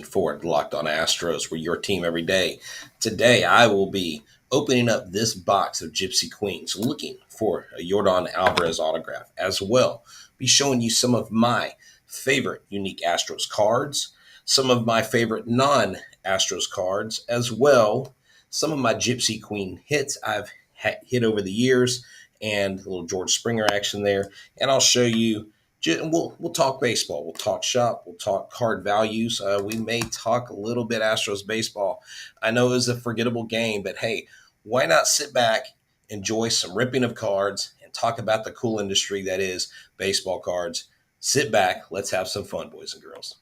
For Locked on Astros. We're your team every day. Today, I will be opening up this box of Gypsy Queens, looking for a Yordan Alvarez autograph as well. Be showing you some of my favorite unique Astros cards, some of my favorite non-Astros cards, as well some of my Gypsy Queen hits I've hit over the years, and a little George Springer action there. And I'll show you. We'll talk baseball. We'll talk shop. We'll talk card values. We may talk a little bit Astros baseball. I know it was a forgettable game, but hey, why not sit back, enjoy some ripping of cards, and talk about the cool industry that is baseball cards. Sit back. Let's have some fun, boys and girls.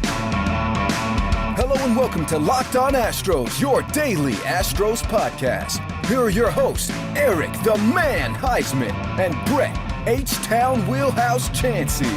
Hello and welcome to Locked on Astros, your daily Astros podcast. Here are your hosts, Eric the Man Heisman and Brett Htown Wheelhouse Chansey.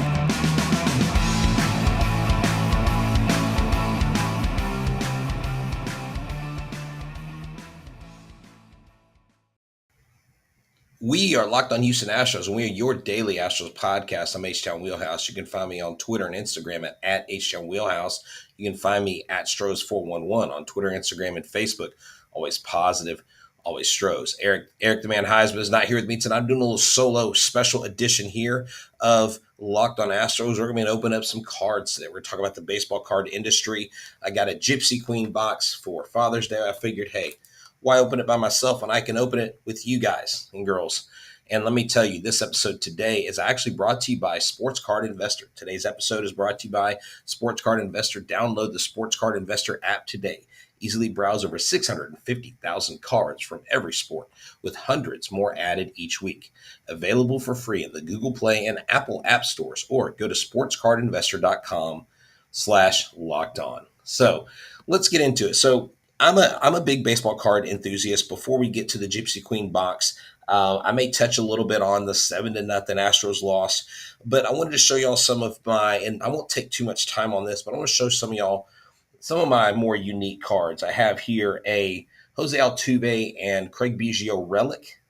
We are Locked on Houston Astros, and we are your daily Astros podcast. I'm Htown Wheelhouse. You can find me on Twitter and Instagram at Htown Wheelhouse. You can find me at Stros411 on Twitter, Instagram, and Facebook. Always positive, always Stros. Eric the Man Heisman is not here with me tonight. I'm doing a little solo special edition here of Locked on Astros. We're going to open up some cards today. We're going to talk about the baseball card industry. I got a Gypsy Queen box for Father's Day. I figured, hey, why open it by myself when I can open it with you guys and girls? And let me tell you, this episode today is actually brought to you by Sports Card Investor. Today's episode is brought to you by Sports Card Investor. Download the Sports Card Investor app today. Easily browse over 650,000 cards from every sport, with hundreds more added each week. Available for free in the Google Play and Apple App Stores, or go to sportscardinvestor.com/lockedon. So let's get into it. So I'm a big baseball card enthusiast. Before we get to the Gypsy Queen box, I may touch a little bit on the 7-0 Astros loss, but I wanted to show y'all some of my, and I won't take too much time on this, but I want to show some of my more unique cards. I have here a Jose Altuve and Craig Biggio relic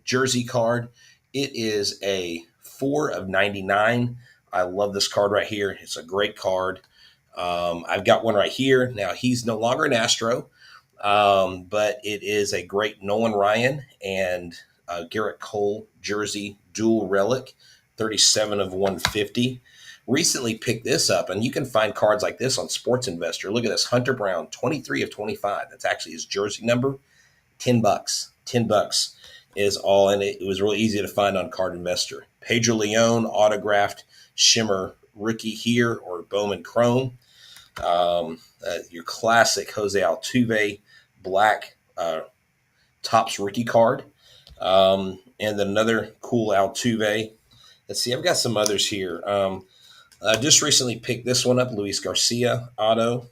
jersey card. It is a 4/99. I love this card right here. It's a great card. I've got one right here. Now, he's no longer an Astro, but it is a great Nolan Ryan and Garrett Cole jersey dual relic, 37/150. Recently picked this up, and you can find cards like this on Sports Investor. Look at this, Hunter Brown, 23/25. That's actually his jersey number, $10. $10 is all, and it was really easy to find on Card Investor. Pedro Leon autographed shimmer rookie here, or Bowman Chrome. Your classic Jose Altuve black Topps rookie card. And another cool Altuve. Let's see, I've got some others here. I just recently picked this one up, Luis Garcia auto.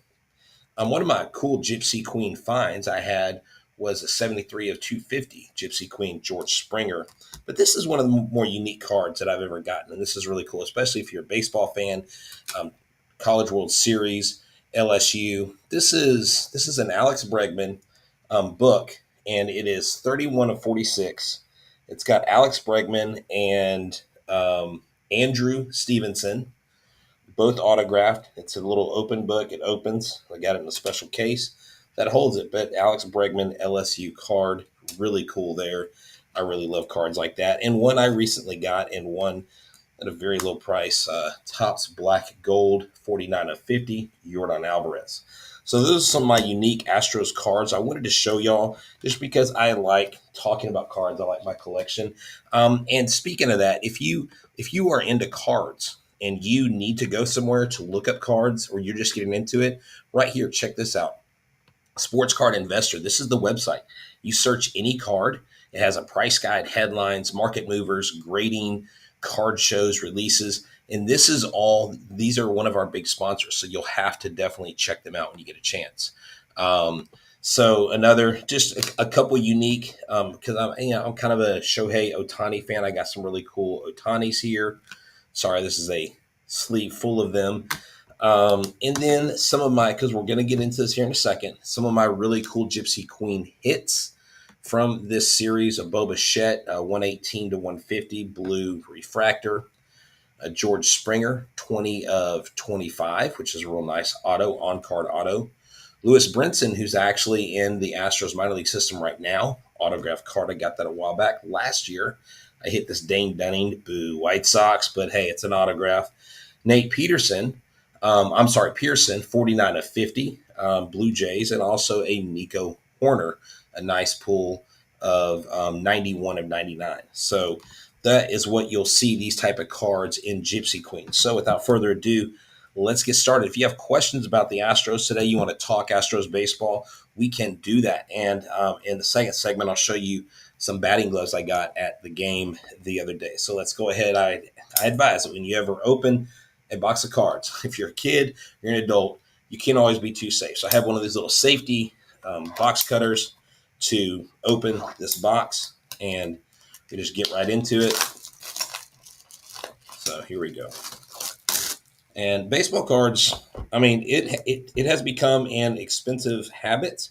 One of my cool Gypsy Queen finds I had was a 73/250 Gypsy Queen George Springer. But this is one of the more unique cards that I've ever gotten, and this is really cool, especially if you're a baseball fan. College World Series, LSU. This is an Alex Bregman book, and it is 31/46. It's got Alex Bregman and Andrew Stevenson, both autographed. It's a little open book. It opens. I got it in a special case that holds it. But Alex Bregman LSU card, really cool there. I really love cards like that. And one I recently got, and one at a very low price, Topps Black Gold, 49/50, Yordan Alvarez. So those are some of my unique Astros cards I wanted to show y'all, just because I like talking about cards. I like my collection. And speaking of that, if you are into cards and you need to go somewhere to look up cards, or you're just getting into it, right here, check this out. Sports Card Investor. This is the website. You search any card. It has a price guide, headlines, market movers, grading, card shows, releases. And these are one of our big sponsors. So you'll have to definitely check them out when you get a chance. So just a couple unique, because I'm kind of a Shohei Ohtani fan. I got some really cool Ohtanis here. Sorry, this is a sleeve full of them. And then some of my, because we're going to get into this here in a second, some of my really cool Gypsy Queen hits from this series, a Boba Shett, 118/150 blue refractor. George Springer, 20 of 25, which is a real nice auto, on-card auto. Lewis Brinson, who's actually in the Astros minor league system right now, autograph card. I got that a while back last year. I hit this Dane Dunning, boo, White Sox, but hey, it's an autograph. Nate Peterson, Pearson, 49 of 50, Blue Jays, and also a Nico Horner, a nice pull of 91 of 99. So that is what you'll see, these type of cards in Gypsy Queen. So without further ado, let's get started. If you have questions about the Astros today, you want to talk Astros baseball, we can do that. And in the second segment, I'll show you some batting gloves I got at the game the other day. So let's go ahead. I advise that when you ever open a box of cards, if you're a kid, you're an adult, you can't always be too safe. So I have one of these little safety box cutters to open this box, and we just get right into it. So here we go. And baseball cards, I mean, it has become an expensive habit.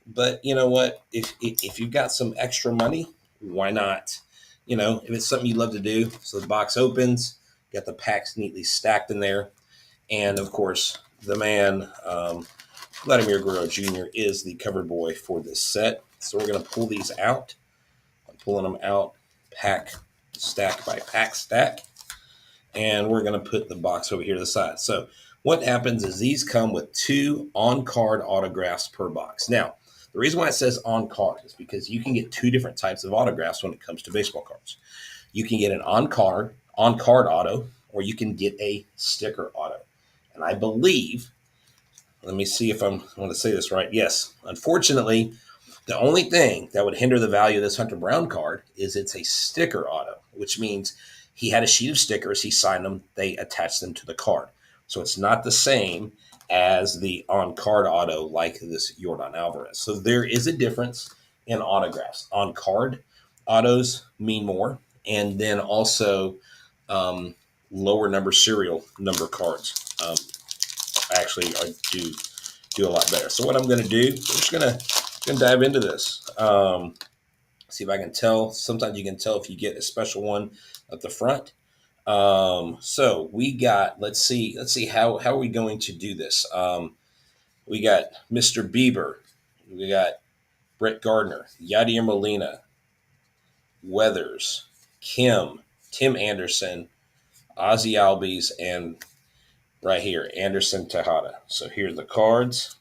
But you know what? If you've got some extra money, why not? You know, if it's something you love to do. So the box opens, got the packs neatly stacked in there. And of course, the man, Vladimir Guerrero Jr. is the cover boy for this set. So we're going to pull these out. I'm pulling them out, pack, stack by pack stack. And we're going to put the box over here to the side. So what happens is these come with 2 on-card autographs per box. Now, the reason why it says on-card is because you can get 2 different types of autographs when it comes to baseball cards. You can get an on-card auto, or you can get a sticker auto. And I believe, let me see if I'm going to say this right. Yes, unfortunately, the only thing that would hinder the value of this Hunter Brown card is it's a sticker auto, which means he had a sheet of stickers, he signed them, they attached them to the card. So it's not the same as the on-card auto like this Yordan Alvarez. So there is a difference in autographs. On-card autos mean more, and then also lower number serial number cards actually do a lot better. So what I'm going to do, we're just going to dive into this. See if I can tell. Sometimes you can tell if you get a special one at the front. So we got, let's see how are we going to do this? We got Mr. Bieber, we got Brett Gardner, Yadier Molina, Weathers, Kim, Tim Anderson, Ozzy Albies, and right here, Anderson Tejada. So here's the cards.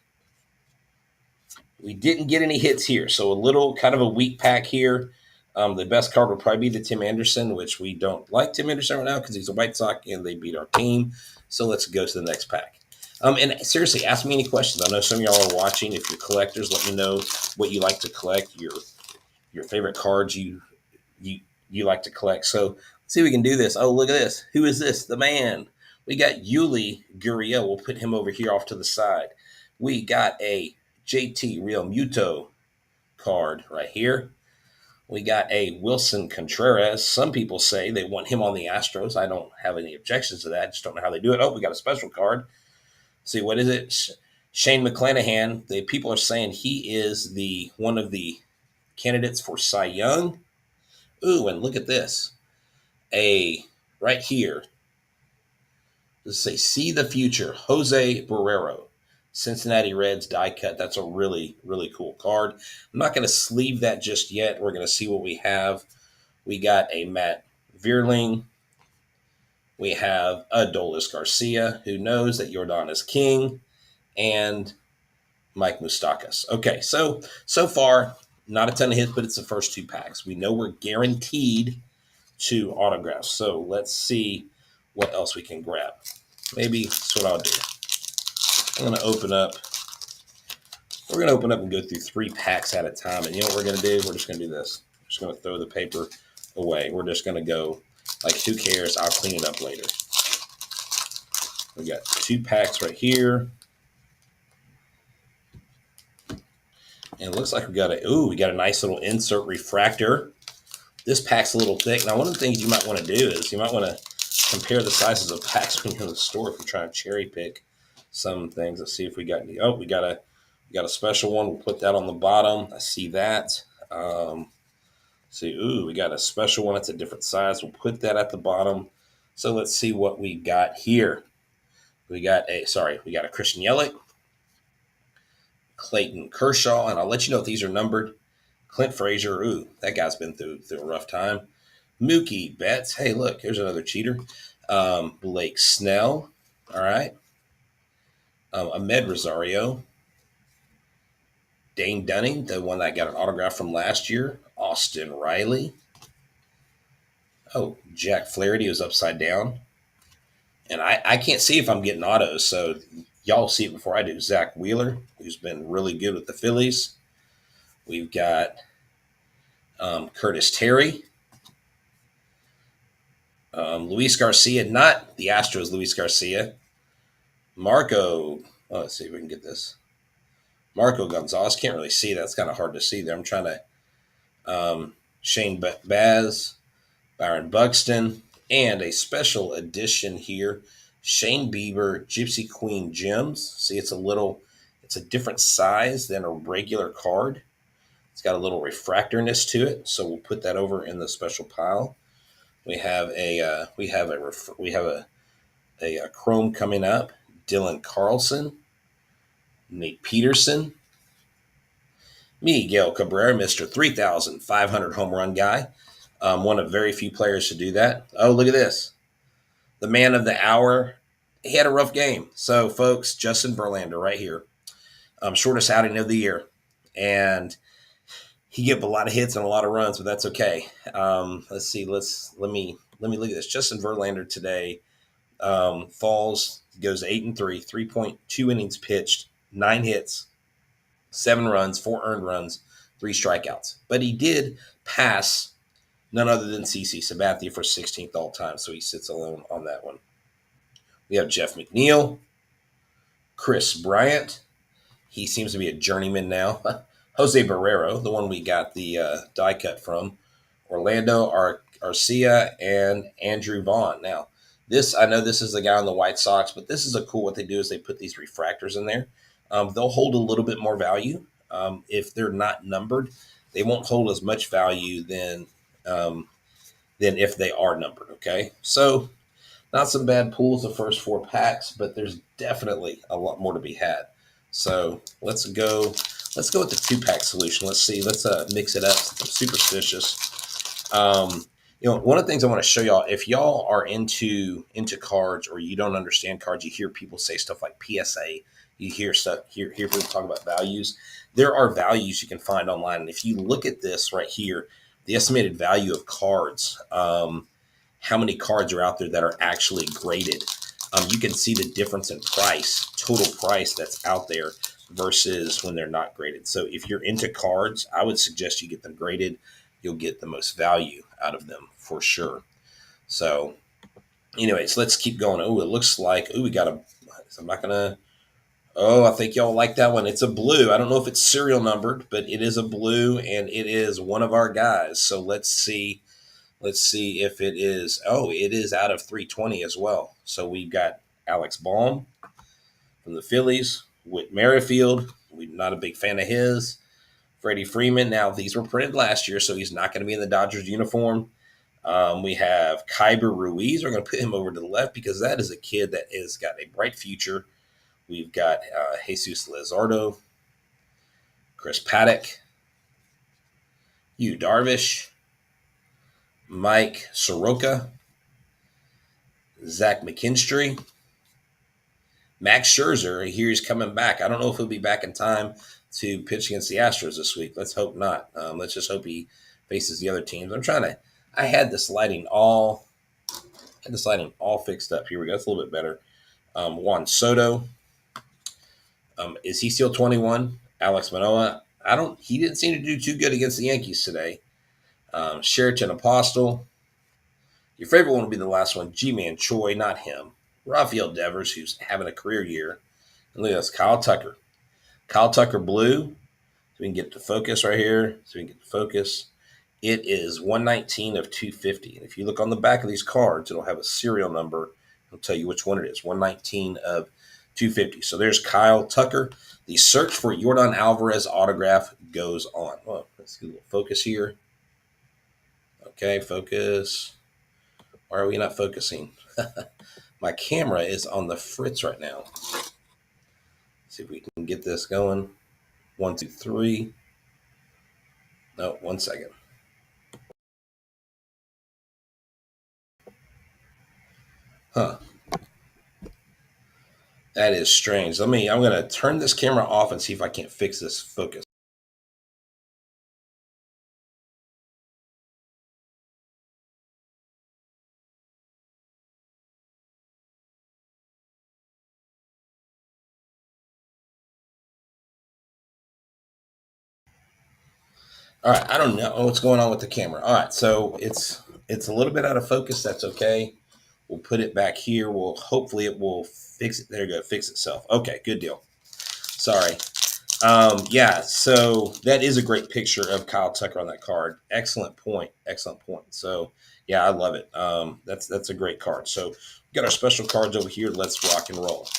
We didn't get any hits here, so a little kind of a weak pack here. The best card would probably be the Tim Anderson, which we don't like Tim Anderson right now because he's a White Sox and they beat our team. So let's go to the next pack. And seriously, ask me any questions. I know some of y'all are watching. If you're collectors, let me know what you like to collect, your favorite cards you like to collect. So let's see if we can do this. Oh, look at this. Who is this? The man. We got Yuli Gurriel. We'll put him over here off to the side. We got a JT Real Muto card right here. We got a Wilson Contreras. Some people say they want him on the Astros. I don't have any objections to that. Just don't know how they do it. Oh, we got a special card. See, what is it? Shane Mcclanahan. The people are saying he is one of the candidates for Cy Young. Ooh, and look at this. Right here. Let's say, see the future. Jose Barrero. Cincinnati Reds die cut. That's a really, really cool card. I'm not going to sleeve that just yet. We're going to see what we have. We got a Matt Vierling. We have Adolis Garcia, who knows that Yordan is king, and Mike Moustakas. Okay, so far, not a ton of hits, but it's the first 2 packs. We know we're guaranteed 2 autographs. So let's see what else we can grab. Maybe that's what I'll do. I'm going to open up. We're going to open up and go through 3 packs at a time. And you know what we're going to do? We're just going to do this. We're just going to throw the paper away. We're just going to go, like, who cares? I'll clean it up later. We got 2 packs right here. And it looks like we got a nice little insert refractor. This pack's a little thick. Now, one of the things you might want to do is you might want to compare the sizes of packs when you're in the store if you're trying to cherry pick some things. Let's see if we got any. Oh, we got a special one. We'll put that on the bottom. I see that. We got a special one. It's a different size. We'll put that at the bottom. So let's see what we got here. We got a Christian Yelich, Clayton Kershaw, and I'll let you know if these are numbered. Clint Frazier, ooh, that guy's been through a rough time. Mookie Betts, hey, look, here's another cheater. Blake Snell, all right. Ahmed Rosario, Dane Dunning, the one that got an autograph from last year. Austin Riley. Oh, Jack Flaherty was upside down. And I can't see if I'm getting autos, so y'all see it before I do. Zach Wheeler, who's been really good with the Phillies. We've got Curtis Terry. Luis Garcia, not the Astros Luis Garcia. Let's see if we can get this. Marco Gonzalez, can't really see that. It's kind of hard to see there. I'm trying to. Shane Baz, Byron Buxton, and a special edition here, Shane Bieber Gypsy Queen Gems. See, it's a different size than a regular card. It's got a little refractorness to it, so we'll put that over in the special pile. We have a chrome coming up. Dylan Carlson, Nate Peterson, Miguel Cabrera, Mr. 3,500 home run guy. One of very few players to do that. Oh, look at this. The man of the hour. He had a rough game. So, folks, Justin Verlander right here. Shortest outing of the year. And he gave a lot of hits and a lot of runs, but that's okay. Let's see. Let me look at this. Justin Verlander today goes 8-3, 3.2 innings pitched, 9 hits, 7 runs, 4 earned runs, 3 strikeouts. But he did pass none other than CC Sabathia for 16th all time, so he sits alone on that one. We have Jeff McNeil, Chris Bryant. He seems to be a journeyman now. Jose Barrero, the one we got the die cut from. Orlando Arcia and Andrew Vaughn. Now, I know this is the guy on the White Sox, but this is a cool. What they do is they put these refractors in there. They'll hold a little bit more value. If they're not numbered, they won't hold as much value than if they are numbered. Okay, so not some bad pulls the first 4 packs, but there's definitely a lot more to be had. So let's go with the 2-pack solution. Let's see. Let's mix it up. I'm superstitious. One of the things I want to show y'all, if y'all are into cards or you don't understand cards, you hear people say stuff like PSA. You hear people talk about values. There are values you can find online, and if you look at this right here, the estimated value of cards, how many cards are out there that are actually graded. You can see the difference in price, total price that's out there versus when they're not graded. So if you're into cards, I would suggest you get them graded. You'll get the most value out of them for sure. So anyways, let's keep going. Oh, it looks like, we got I think y'all like that one. It's a blue. I don't know if it's serial numbered, but it is a blue and it is one of our guys. So let's see if it is. Oh, it is out of 320 as well. So we've got Alex Baum from the Phillies, Whit Merrifield. We're not a big fan of his. Freddie Freeman. Now, these were printed last year, so he's not going to be in the Dodgers uniform. We have Kyber Ruiz. We're going to put him over to the left because that is a kid that has got a bright future. We've got Jesus Luzardo, Chris Paddock, Yu Darvish, Mike Soroka, Zach McKinstry, Max Scherzer. Here he's coming back. I don't know if he'll be back in time to pitch against the Astros this week. Let's hope not. Let's just hope he faces the other teams. I had this lighting all fixed up. Here we go. It's a little bit better. Juan Soto. Is he still 21? Alex Manoah. He didn't seem to do too good against the Yankees today. Sheraton Apostle. Your favorite one will be the last one, G-Man Choi, not him. Rafael Devers, who's having a career year. And look at this, Kyle Tucker. Kyle Tucker blue. So we can get to focus right here. It is 119 of 250. And if you look on the back of these cards, it'll have a serial number. It'll tell you which one it is. 119 of 250. So there's Kyle Tucker. The search for Yordan Alvarez autograph goes on. Well, let's get a little focus here. Okay, focus. Why are we not focusing? My camera is on the fritz right now. See if we can get this going. 1, 2, 3. No, 1 second. Huh. That is strange. I'm going to turn this camera off and see if I can't fix this focus. All right, I don't know what's going on with the camera. All right, so it's a little bit out of focus. That's okay. We'll put it back here. Hopefully it will fix it. There you go, fix itself. Okay, good deal. Sorry. Yeah, so that is a great picture of Kyle Tucker on that card. Excellent point. Excellent point. So yeah, I love it. That's a great card. So we got our special cards over here. Let's rock and roll.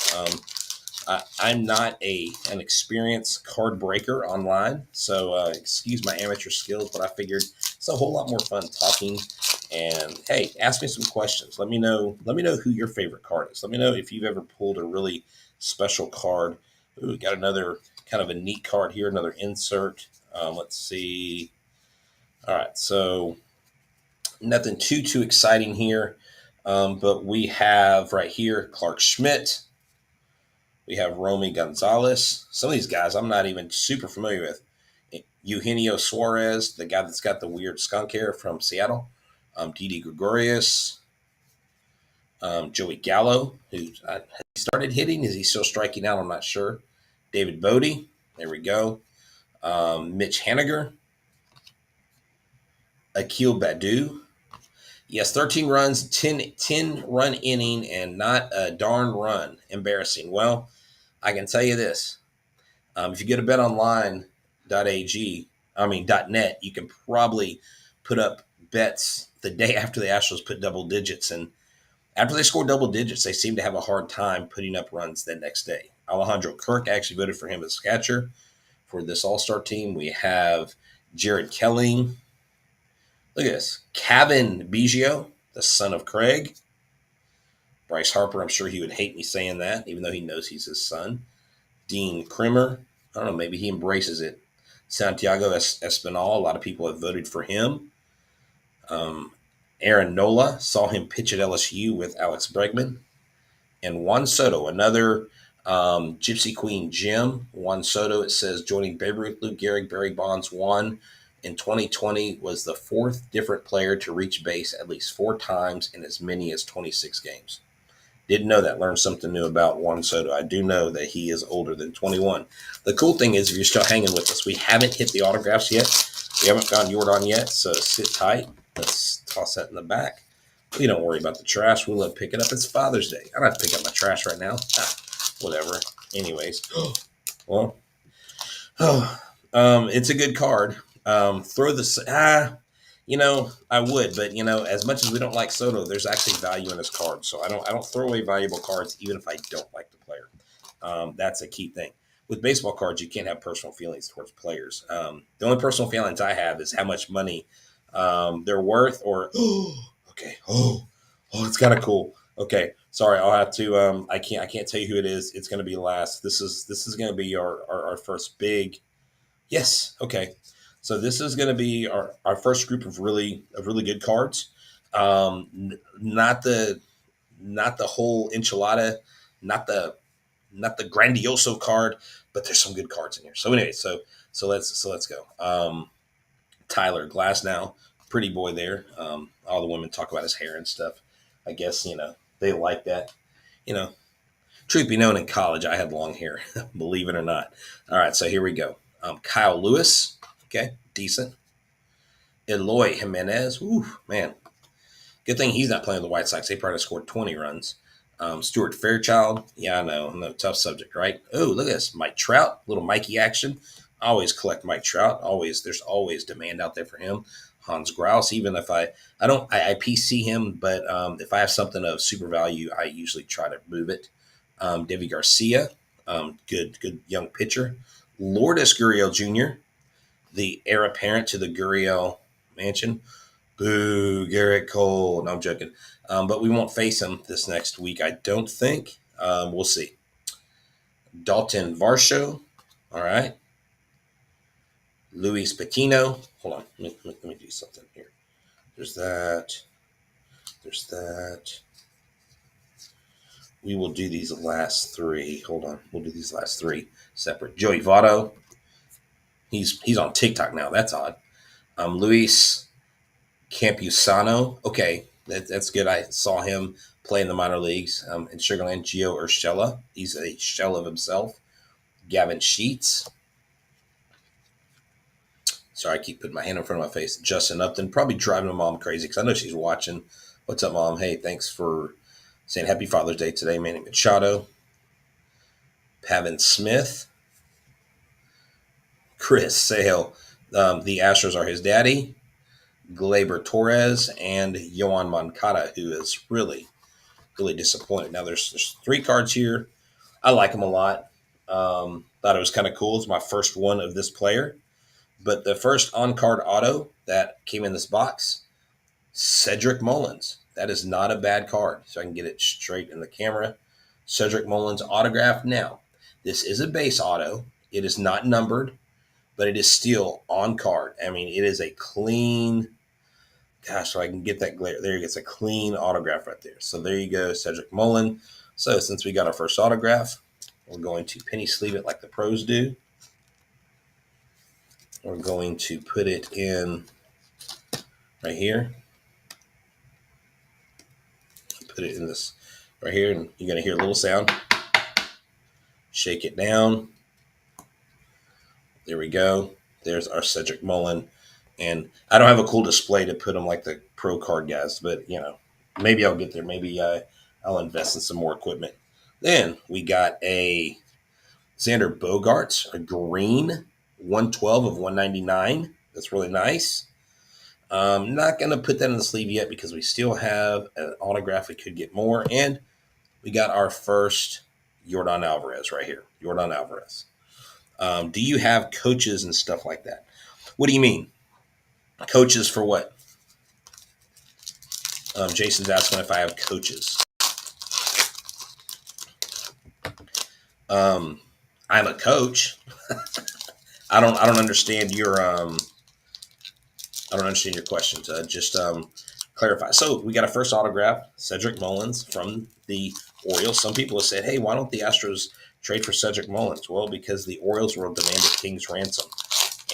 I'm not an experienced card breaker online, so excuse my amateur skills, but I figured it's a whole lot more fun talking. And hey, ask me some questions. Let me know who your favorite card is. Let me know if you've ever pulled a really special card. Ooh, we got another kind of a neat card here, another insert. Let's see. All right, so nothing too exciting here, but we have right here Clark Schmidt. We have Romy Gonzalez. Some of these guys I'm not even super familiar with. Eugenio Suarez, the guy that's got the weird skunk hair from Seattle. Didi Gregorius. Joey Gallo, who he started hitting. Is he still striking out? I'm not sure. David Bodie. There we go. Mitch Haniger. Akil Badu. Yes, 13 runs, 10 run inning, and not a darn run. Embarrassing. Well, I can tell you this. If you go to betonline.net, you can probably put up bets the day after the Astros put double digits. And after they score double digits, they seem to have a hard time putting up runs the next day. Alejandro Kirk actually voted for him as catcher for this All-Star team. We have Jared Kelly. Look at this. Kevin Biggio, the son of Craig. Bryce Harper, I'm sure he would hate me saying that, even though he knows he's his son. Dean Krimmer. I don't know, maybe he embraces it. Santiago Espinal, a lot of people have voted for him. Aaron Nola, saw him pitch at LSU with Alex Bregman. And Juan Soto, another Gypsy Queen Jim. Juan Soto, it says, joining Babe Ruth, Lou Gehrig, Barry Bonds, Juan in 2020 was the fourth different player to reach base at least 4 times in as many as 26 games. Didn't know that. Learned something new about Juan Soto. I do know that he is older than 21. The cool thing is, if you're still hanging with us, we haven't hit the autographs yet. We haven't found Yordan yet, so sit tight. Let's toss that in the back. We don't worry about the trash. We'll pick it up. It's Father's Day. I don't have to pick up my trash right now. Whatever. Anyways. Well, it's a good card. Throw the... I would, but as much as we don't like Soto, there's actually value in his card. So I don't throw away valuable cards, even if I don't like the player. That's a key thing. With baseball cards, you can't have personal feelings towards players. The only personal feelings I have is how much money they're worth, or okay, it's kind of cool. Okay, sorry, I'll have to. I can't tell you who it is. It's going to be last. This is going to be our first big. Yes, okay. So this is going to be our first group of really good cards. Not the whole enchilada, not the grandioso card, but there's some good cards in here. So anyway, so let's go. Tyler Glasnow, pretty boy there. All the women talk about his hair and stuff. I guess they like that. Truth be known, in college I had long hair, believe it or not. All right, so here we go. Kyle Lewis. Okay, decent. Eloy Jimenez. Ooh, man. Good thing he's not playing with the White Sox. They probably scored 20 runs. Stuart Fairchild. Yeah, I know. Tough subject, right? Oh, look at this. Mike Trout. Little Mikey action. I always collect Mike Trout. There's always demand out there for him. Hans Grouse. Even if I PC him, but if I have something of super value, I usually try to move it. Devi Garcia. Good young pitcher. Lourdes Gurriel Jr., the heir apparent to the Gurriel mansion. Boo, Garrett Cole. No, I'm joking. But we won't face him this next week, I don't think. We'll see. Dalton Varsho. All right. Luis Patino. Hold on. Let me do something here. There's that. There's that. We will do these last three. Hold on. We'll do these last three separate. Joey Votto. He's on TikTok now. That's odd. Luis Campusano. Okay, that's good. I saw him play in the minor leagues in Sugarland. Gio Urshela. He's a shell of himself. Gavin Sheets. Sorry, I keep putting my hand in front of my face. Justin Upton. Probably driving my mom crazy because I know she's watching. What's up, Mom? Hey, thanks for saying Happy Father's Day today. Manny Machado. Pavin Smith. Chris Sale. The Astros are his daddy. Gleyber Torres and Yohan Moncada, who is really, really disappointed. Now, there's three cards here. I like them a lot. Thought it was kind of cool. It's my first one of this player. But the first on-card auto that came in this box, Cedric Mullins. That is not a bad card. So I can get it straight in the camera. Cedric Mullins autograph. Now, this is a base auto. It is not numbered, but it is still on card. I mean, it is a clean, gosh, so I can get that glare. There, it's a clean autograph right there. So there you go, Cedric Mullins. So since we got our first autograph, we're going to penny sleeve it like the pros do. We're going to put it in right here. Put it in this right here, and you're going to hear a little sound. Shake it down. There we go. There's our Cedric Mullins. And I don't have a cool display to put them like the pro card guys, but, maybe I'll get there. Maybe I'll invest in some more equipment. Then we got a Xander Bogaerts, a green, 112 of 199. That's really nice. Not going to put that in the sleeve yet because we still have an autograph. We could get more. And we got our first Yordan Alvarez right here. Yordan Alvarez. Do you have coaches and stuff like that? What do you mean? Coaches for what? Jason's asking if I have coaches. I'm a coach. I don't understand your question. Just clarify. So we got a first autograph, Cedric Mullins from the Orioles. Some people have said, hey, why don't the Astros trade for Cedric Mullins? Well, because the Orioles will demand a king's ransom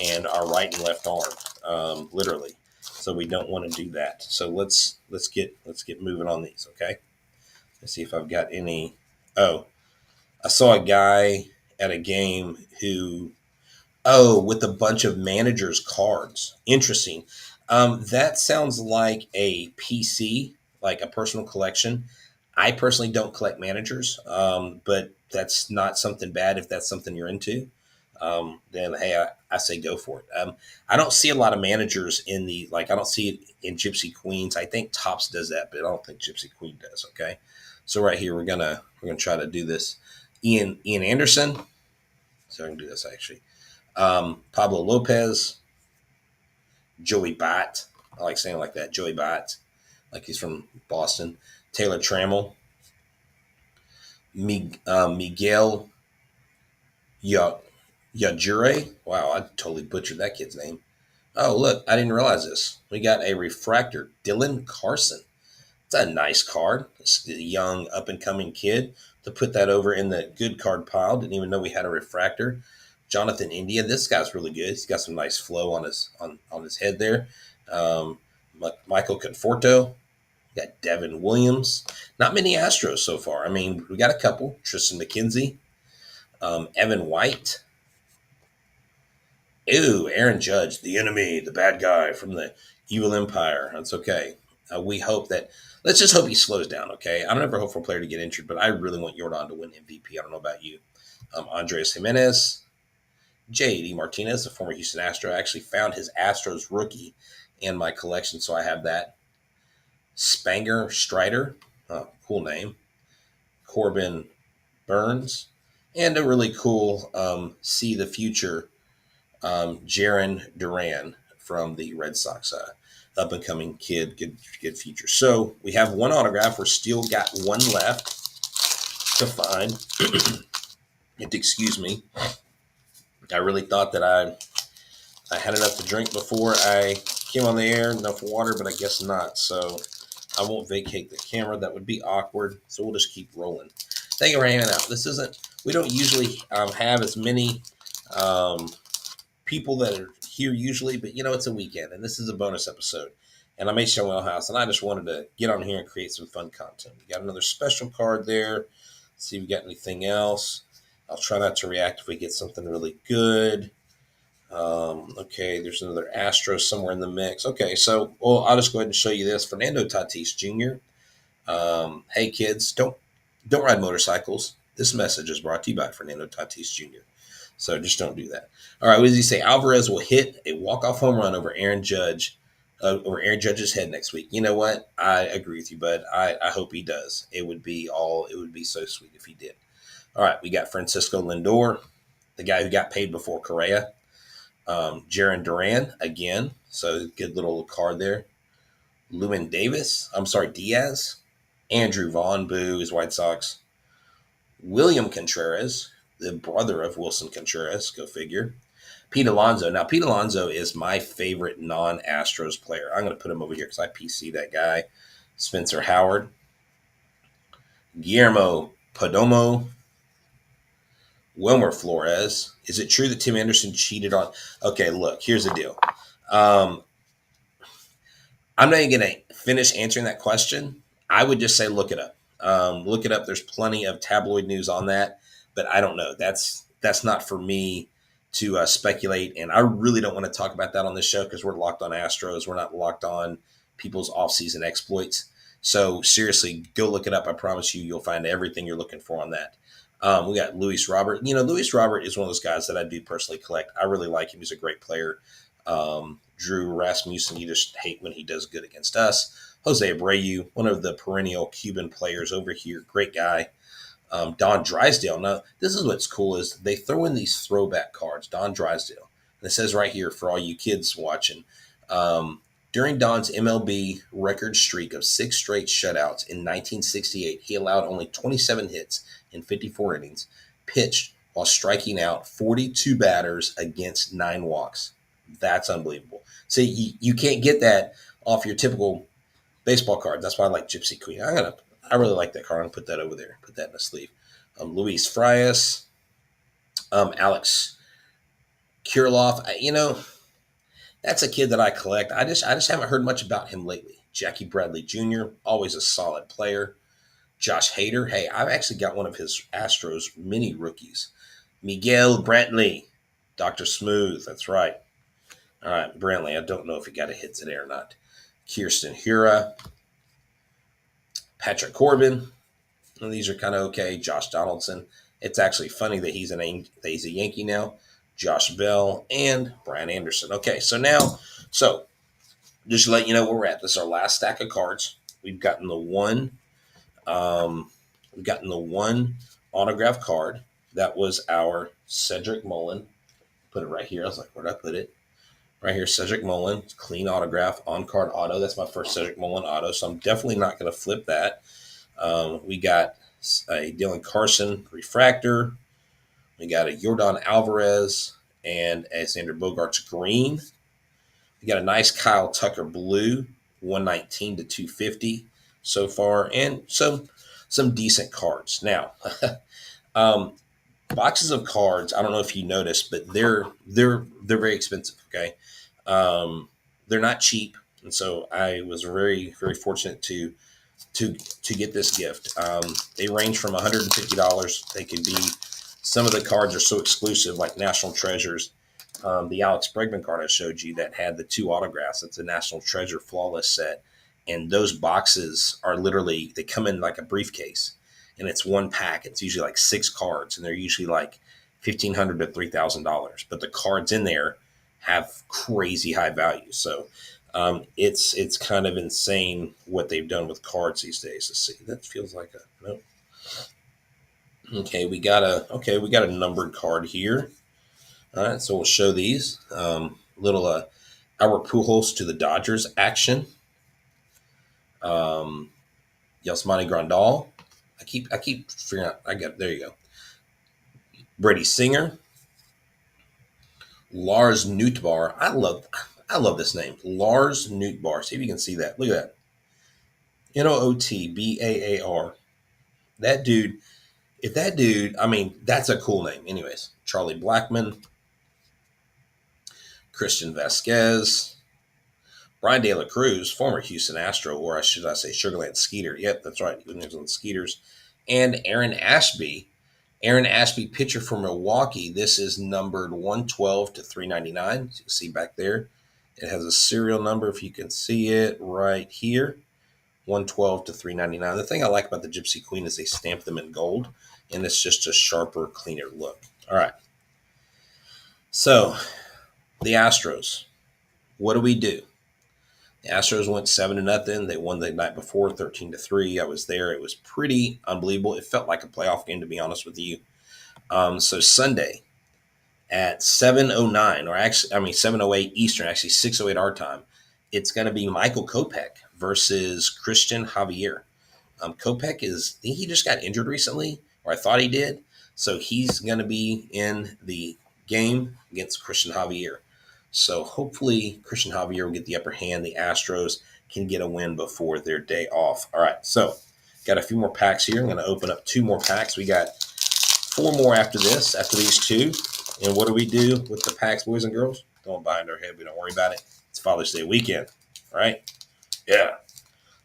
and our right and left arm, literally. So we don't want to do that. So let's get moving on these, okay? Let's see if I've got any. Oh, I saw a guy at a game who, with a bunch of managers' cards. Interesting. That sounds like a PC, like a personal collection. I personally don't collect managers, but that's not something bad if that's something you're into. Then, hey, I say go for it. I don't see a lot of managers I don't see it in Gypsy Queens. I think Topps does that, but I don't think Gypsy Queen does, okay? So right here, we're gonna try to do this. Ian Anderson. So I can do this, actually. Pablo Lopez. Joey Bott. I like saying it like that. Joey Bott. Like he's from Boston. Taylor Trammell. Miguel Yajure. Wow, I totally butchered that kid's name. Oh, look, I didn't realize this. We got a refractor. Dylan Carson. It's a nice card. It's a young, up-and-coming kid. To put that over in the good card pile. Didn't even know we had a refractor. Jonathan India. This guy's really good. He's got some nice flow on his head there. Michael Conforto. We got Devin Williams. Not many Astros so far. I mean, we got a couple. Tristan McKenzie. Evan White. Ew, Aaron Judge, the enemy, the bad guy from the evil empire. That's okay. We hope that, let's just hope he slows down, okay? I don't ever hope for a player to get injured, but I really want Yordan to win MVP. I don't know about you. Andres Jimenez, J.D. Martinez, a former Houston Astro. I actually found his Astros rookie in my collection, so I have that. Spanger Strider, cool name. Corbin Burns, and a really cool See the Future Jaron Duran from the Red Sox. up and coming kid, good future. So we have one autograph. We're still got one left to find. Excuse me. I really thought that I had enough to drink before I came on the air, enough water, but I guess not. So I won't vacate the camera. That would be awkward. So we'll just keep rolling. Thank you for hanging out. We don't usually have as many people that are here usually, but it's a weekend and this is a bonus episode. And I'm Htown Wheelhouse, and I just wanted to get on here and create some fun content. We got another special card there. Let's see if we got anything else. I'll try not to react if we get something really good. Okay, there's another Astros somewhere in the mix. Okay, so I'll just go ahead and show you this. Fernando Tatis Jr. Hey kids, don't ride motorcycles. This message is brought to you by Fernando Tatis Jr. So just don't do that. All right, what does he say? Alvarez will hit a walk-off home run over Aaron Judge's head next week. You know what? I agree with you, bud. I hope he does. It would be so sweet if he did. All right, we got Francisco Lindor, the guy who got paid before Correa. Jaron Duran again, so good little card there. Diaz. Andrew Vaughn, boo, his White Sox. William Contreras, the brother of Wilson Contreras, go figure. Pete Alonso. Now, Pete Alonso is my favorite non-Astros player. I'm going to put him over here because I PC that guy. Spencer Howard. Guillermo Perdomo. Wilmer Flores. Is it true that Tim Anderson cheated on? Okay, look, here's the deal. I'm not even going to finish answering that question. I would just say look it up. Look it up. There's plenty of tabloid news on that, but I don't know. That's not for me to speculate, and I really don't want to talk about that on this show because we're locked on Astros. We're not locked on people's off-season exploits. So seriously, go look it up. I promise you'll find everything you're looking for on that. We got Luis Robert. Luis Robert is one of those guys that I do personally collect. I really like him. He's a great player. Drew Rasmussen, you just hate when he does good against us. Jose Abreu, one of the perennial Cuban players over here. Great guy. Don Drysdale. Now, this is what's cool is they throw in these throwback cards. Don Drysdale. And it says right here for all you kids watching, during Don's MLB record streak of 6 straight shutouts in 1968, he allowed only 27 hits in 54 innings, pitched while striking out 42 batters against 9 walks. That's unbelievable. See, you can't get that off your typical baseball card. That's why I like Gypsy Queen. I really like that card. I'm going to put that over there. Put that in the sleeve. Luis Frias, Alex Kirilloff. That's a kid that I collect. I just haven't heard much about him lately. Jackie Bradley Jr., always a solid player. Josh Hader. Hey, I've actually got one of his Astros mini rookies. Miguel Brantley. Dr. Smooth. That's right. All right, Brantley. I don't know if he got a hit today or not. Kirsten Hura. Patrick Corbin. And these are kind of okay. Josh Donaldson. It's actually funny that he's a Yankee now. Josh Bell and Brian Anderson. Okay, so just to let you know where we're at. This is our last stack of cards. We've gotten the one autograph card. That was our Cedric Mullin. Put it right here. I was like, where'd I put it? Right here, Cedric Mullin, clean autograph, on-card auto. That's my first Cedric Mullin auto, so I'm definitely not going to flip that. We got a Dylan Carson refractor. We got a Yordan Alvarez and a Xander Bogaerts green. We got a nice Kyle Tucker blue, 119 to 250 so far, and some decent cards. Now, boxes of cards. I don't know if you noticed, but they're very expensive. Okay, they're not cheap, and so I was very, very fortunate to get this gift. They range from $150. They could be. Some of the cards are so exclusive, like National Treasures. The Alex Bregman card I showed you that had the 2 autographs. It's a National Treasure Flawless set. And those boxes are literally, they come in like a briefcase. And it's one pack. It's usually like 6 cards. And they're usually like $1,500 to $3,000. But the cards in there have crazy high value. So it's kind of insane what they've done with cards these days. Let's see. That feels like a, no. Okay, we got a numbered card here. All right, so we'll show these. Little Our Pujols to the Dodgers action. Yasmani Grandal. I keep figuring out. There you go. Brady Singer. Lars Nootbaar. I love this name. Lars Nootbaar. See if you can see that. Look at that. Nootbaar. That dude, I mean, that's a cool name. Anyways, Charlie Blackmon, Christian Vasquez, Brian De La Cruz, former Houston Astro, or should I say Sugarland Skeeter. Yep, that's right. He was on the Skeeters. And Aaron Ashby. Aaron Ashby, pitcher for Milwaukee. This is numbered 112 to 399. As you can see back there. It has a serial number, if you can see it right here. 112 to 399. The thing I like about the Gypsy Queen is they stamp them in gold, and it's just a sharper, cleaner look. All right. So, the Astros. What do we do? The Astros went 7-0. They won the night before 13-3. I was there. It was pretty unbelievable. It felt like a playoff game, to be honest with you. So Sunday at 7:09, or actually, 7:08 Eastern, actually 6:08 our time, it's going to be Michael Kopech versus Christian Javier. Kopech I think he just got injured recently, or I thought he did. So he's going to be in the game against Christian Javier. So hopefully Christian Javier will get the upper hand. The Astros can get a win before their day off. All right, so got a few more packs here. I'm going to open up 2 more packs. We got 4 more after these 2. And what do we do with the packs, boys and girls? Don't bind our head. We don't worry about it. It's Father's Day weekend, all right? Yeah.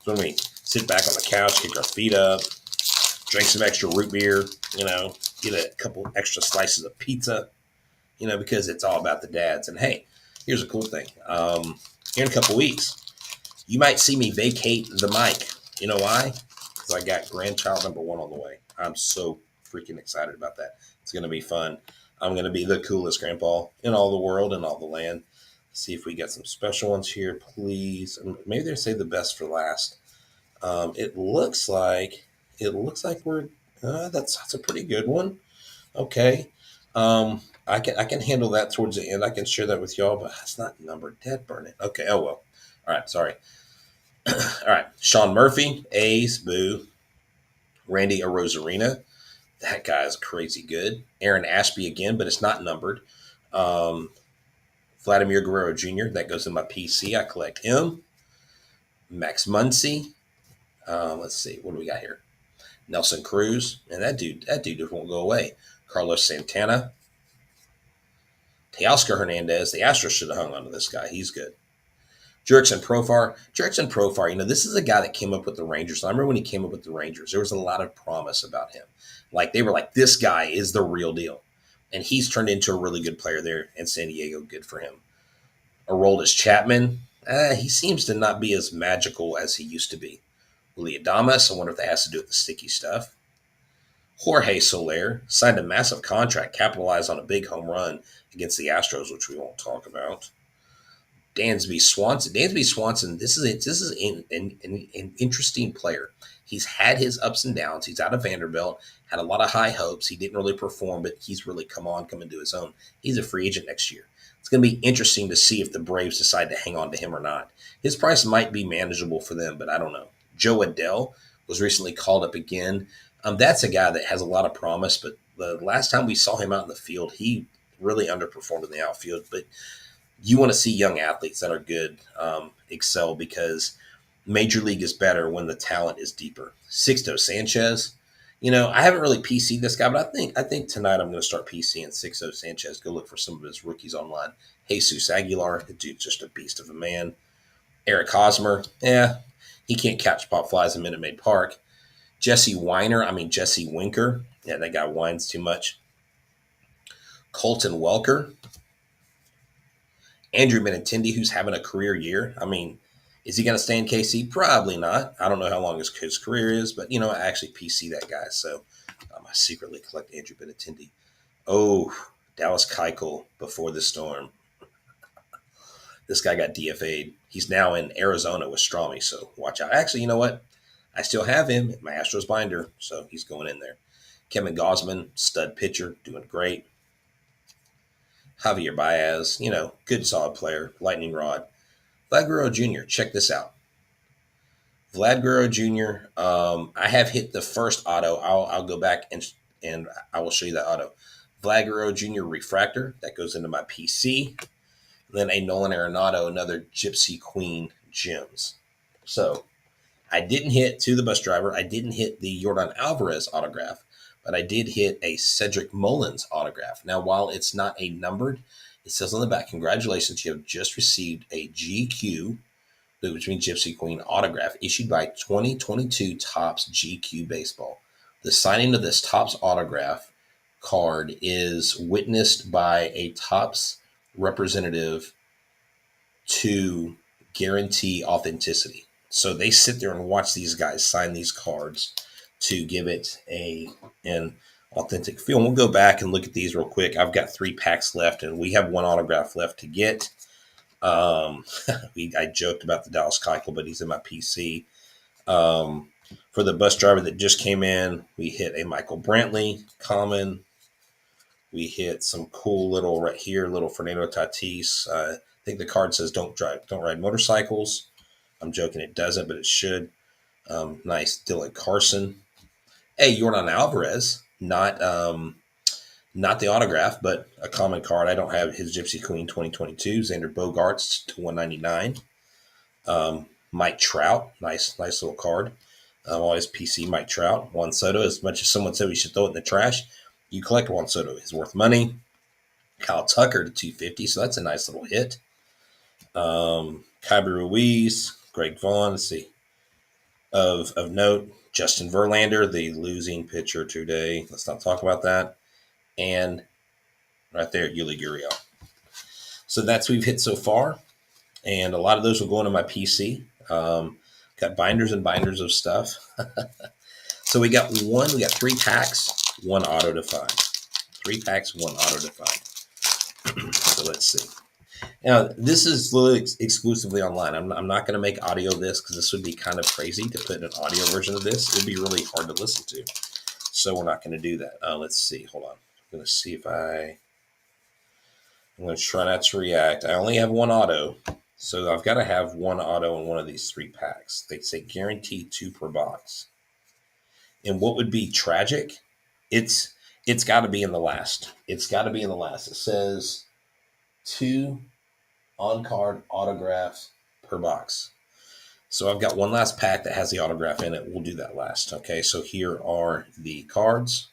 So when we sit back on the couch, kick our feet up, drink some extra root beer, get a couple extra slices of pizza, because it's all about the dads. And hey, here's a cool thing. Here in a couple weeks, you might see me vacate the mic. You know why? Because I got grandchild number 1 on the way. I'm so freaking excited about that. It's going to be fun. I'm going to be the coolest grandpa in all the world and all the land. Let's see if we get some special ones here, please. Maybe they'll say the best for last. It looks like we're that's a pretty good one. Okay. I can handle that towards the end. I can share that with y'all, but it's not numbered. Dead burn it. Okay. Oh well. All right. Sorry. All right. Sean Murphy, A's, boo. Randy Arozarena. That guy is crazy good. Aaron Ashby again, but it's not numbered. Vladimir Guerrero Jr., that goes in my PC. I collect him. Max Muncy. Let's see. What do we got here? Nelson Cruz. And that dude just won't go away. Carlos Santana. Teoscar Hernandez. The Astros should have hung on to this guy. He's good. Jurickson Profar, this is a guy that came up with the Rangers. I remember when he came up with the Rangers, there was a lot of promise about him. Like, they were like, this guy is the real deal. And he's turned into a really good player there in San Diego. Good for him. Aroldis Chapman, he seems to not be as magical as he used to be. Willie Adames, I wonder if that has to do with the sticky stuff. Jorge Soler signed a massive contract, capitalized on a big home run against the Astros, which we won't talk about. Dansby Swanson, this is an interesting player. He's had his ups and downs. He's out of Vanderbilt, had a lot of high hopes. He didn't really perform, but he's really come into his own. He's a free agent next year. It's going to be interesting to see if the Braves decide to hang on to him or not. His price might be manageable for them, but I don't know. Joe Adell was recently called up again. That's a guy that has a lot of promise, but the last time we saw him out in the field, he really underperformed in the outfield. But you want to see young athletes that are good excel, because Major League is better when the talent is deeper. Sixto Sanchez, I haven't really PC'd this guy, but I think tonight I'm going to start PCing Sixto Sanchez. Go look for some of his rookies online. Jesus Aguilar, the dude's just a beast of a man. Eric Hosmer, he can't catch pop flies in Minute Maid Park. Jesse Winker, that guy whines too much. Colton Welker. Andrew Benintendi, who's having a career year. Is he going to stay in KC? Probably not. I don't know how long his career is, but, I actually PC that guy. So I secretly collect Andrew Benintendi. Oh, Dallas Keuchel before the storm. This guy got DFA'd. He's now in Arizona with Strami, so watch out. Actually, you know what? I still have him in my Astros binder, so he's going in there. Kevin Gausman, stud pitcher, doing great. Javier Baez, good solid player, lightning rod. Vlad Guerrero Jr., check this out. Vlad Guerrero Jr., I have hit the first auto. I'll go back and I will show you that auto. Vlad Guerrero Jr. refractor, that goes into my PC. Then a Nolan Arenado, another Gypsy Queen gems. So I didn't hit to the bus driver. I didn't hit the Yordan Alvarez autograph, but I did hit a Cedric Mullins autograph. Now, while it's not a numbered, it says on the back, congratulations, you have just received a GQ, which means Gypsy Queen autograph, issued by 2022 Topps GQ Baseball. The signing of this Topps autograph card is witnessed by a Topps representative to guarantee authenticity. So they sit there and watch these guys sign these cards to give it an authentic feel. And we'll go back and look at these real quick. I've got 3 packs left, and we have 1 autograph left to get. I joked about the Dallas Keuchel, but he's in my PC. For the bus driver that just came in, we hit a Michael Brantley common. We hit some cool little right here, little Fernando Tatis. I think the card says don't ride motorcycles. I'm joking, it doesn't, but it should. Nice Dylan Carson. Hey, Yordan Alvarez, not the autograph, but a common card. I don't have his Gypsy Queen 2022. Xander Bogaerts to 199. Mike Trout, nice little card. Always PC Mike Trout. Juan Soto, as much as someone said we should throw it in the trash, you collect Juan Soto. He's worth money. Kyle Tucker to 250, so that's a nice little hit. Kyber Ruiz, Greg Vaughn, let's see. Of note, Justin Verlander, the losing pitcher today. Let's not talk about that. And right there, Yuli Gurriel. So that's what we've hit so far. And a lot of those will go into my PC. Got binders and binders of stuff. So we got 3 packs, 1 auto to find. 3 packs, 1 auto to find. So let's see. Now, this is literally exclusively online. I'm not going to make audio of this because this would be kind of crazy to put in an audio version of this. It would be really hard to listen to. So we're not going to do that. Let's see. Hold on. I'm going to see if I'm going to try not to react. I only have 1 auto. So I've got to have 1 auto in one of these 3 packs. They say guaranteed 2 per box. And what would be tragic? It's got to be in the last. It's got to be in the last. It says 2 on-card autographs per box. So I've got 1 last pack that has the autograph in it. We'll do that last. Okay, so here are the cards.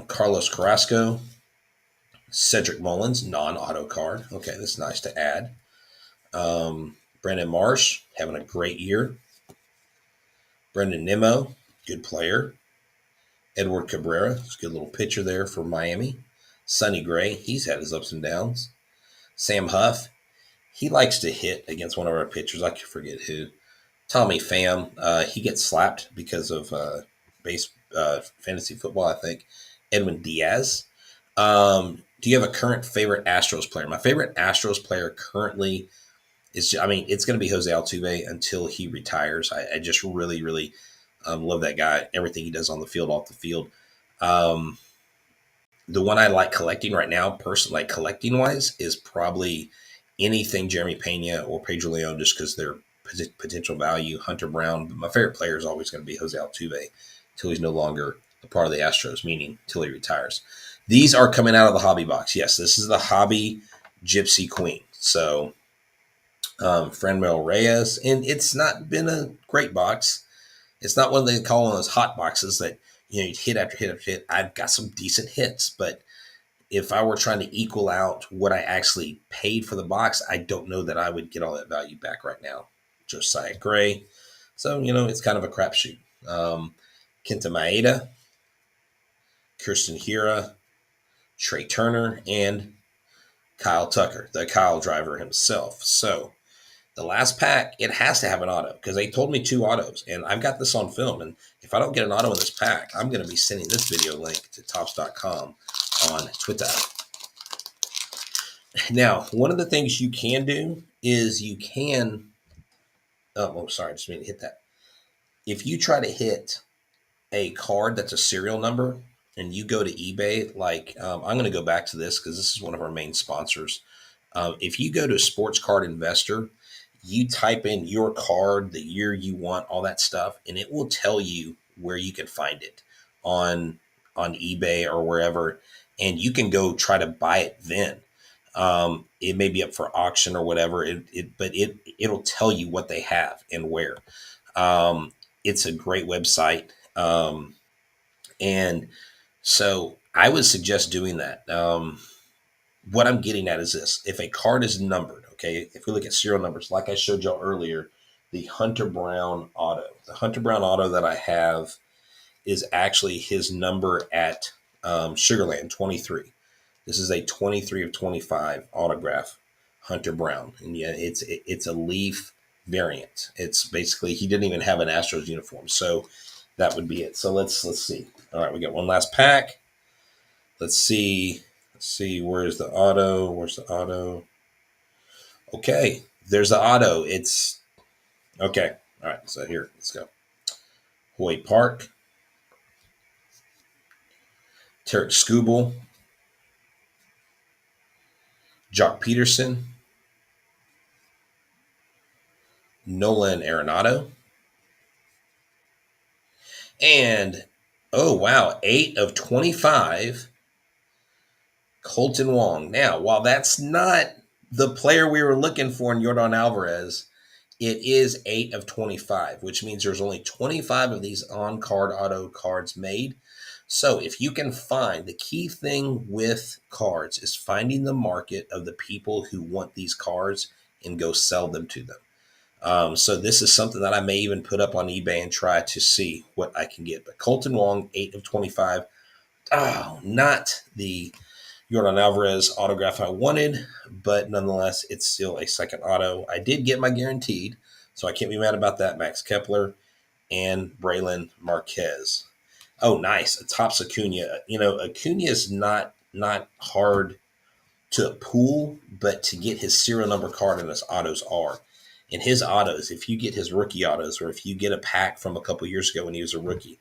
Carlos Carrasco, Cedric Mullins, non-auto card. Okay, that's nice to add. Brandon Marsh, having a great year. Brendan Nimmo, good player. Edward Cabrera, it's a good little pitcher there for Miami. Sonny Gray, he's had his ups and downs. Sam Huff, he likes to hit against one of our pitchers. I can forget who. Tommy Pham, he gets slapped because of fantasy football, I think. Edwin Diaz. Do you have a current favorite Astros player? My favorite Astros player currently is, it's going to be Jose Altuve until he retires. I just really, really love that guy. Everything he does on the field, off the field. The one I like collecting right now, personally, like collecting wise, is probably anything Jeremy Pena or Pedro Leon, just because their potential value. Hunter Brown. But my favorite player is always going to be Jose Altuve until he's no longer a part of the Astros, meaning until he retires. These are coming out of the hobby box. Yes, this is the hobby Gypsy Queen. So, Franmil Reyes, and it's not been a great box. It's not one they call one of those hot boxes that you hit after hit after hit. I've got some decent hits, but if I were trying to equal out what I actually paid for the box, I don't know that I would get all that value back right now. Josiah Gray. So, it's kind of a crapshoot. Kenta Maeda, Kirsten Hira, Trey Turner, and Kyle Tucker, the Kyle driver himself. So the last pack, it has to have an auto because they told me 2 autos, and I've got this on film. And if I don't get an auto in this pack, I'm going to be sending this video link to Topps.com on Twitter. Now, one of the things you can do is you can – sorry, I just meant to hit that. If you try to hit a card that's a serial number, and you go to eBay, like I'm going to go back to this because this is one of our main sponsors. If you go to Sports Card Investor, you type in your card, the year you want, all that stuff, and it will tell you where you can find it on on eBay or wherever, and you can go try to buy it then. It may be up for auction or whatever, but it'll tell you what they have and where. It's a great website, and so I would suggest doing that. What I'm getting at is this: if a card is numbered, okay, if we look at serial numbers, like I showed y'all earlier, the Hunter Brown auto that I have is actually his number at Sugarland 23. This is a 23 of 25 autograph Hunter Brown, and yeah, it's a leaf variant. It's basically he didn't even have an Astros uniform, so that would be it. So let's see. All right, we got one last pack. Let's see. Let's see. Where's the auto? Where's the auto? Okay, there's the auto. It's okay. All right, so here, let's go. Hoyt Park, Tarek Skubal, Jock Peterson, Nolan Arenado, and oh wow, 8 of 25, Colton Wong. Now, while that's not the player we were looking for in Yordan Alvarez, it is 8 of 25, which means there's only 25 of these on-card auto cards made. So if you can find, the key thing with cards is finding the market of the people who want these cards and go sell them to them. So this is something that I may even put up on eBay and try to see what I can get. But Colton Wong, 8 of 25. Oh, not the Yordan Alvarez autograph I wanted, but nonetheless, it's still a second auto. I did get my guaranteed, so I can't be mad about that. Max Kepler and Braylon Marquez. Oh, nice. A Topps Acuna. You know, Acuna is not hard to pull, but to get his serial number card and his autos are. And his autos, if you get his rookie autos, or if you get a pack from a couple years ago when he was a rookie,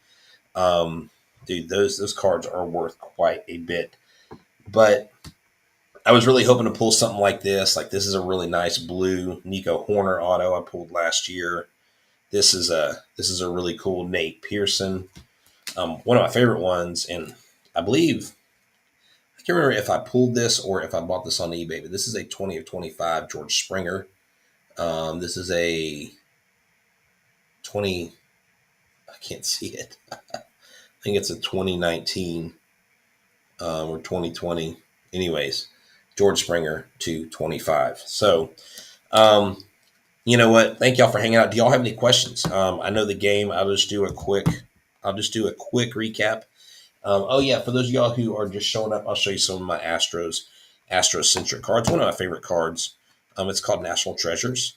dude, those cards are worth quite a bit. But I was really hoping to pull something like this. Like this is a really nice blue Nico Horner auto I pulled last year. This is a really cool Nate Pearson, one of my favorite ones. And I believe I can't remember if I pulled this or if I bought this on eBay. But this is a 20 of 25 George Springer. This is a 20. I can't see it. I think it's a 2019 or 2020. Anyways, George Springer to 25. So, you know what? Thank y'all for hanging out. Do y'all have any questions? I know the game. I'll just do a quick recap. Oh yeah, for those of y'all who are just showing up, I'll show you some of my Astro-centric cards. One of my favorite cards. It's called National Treasures.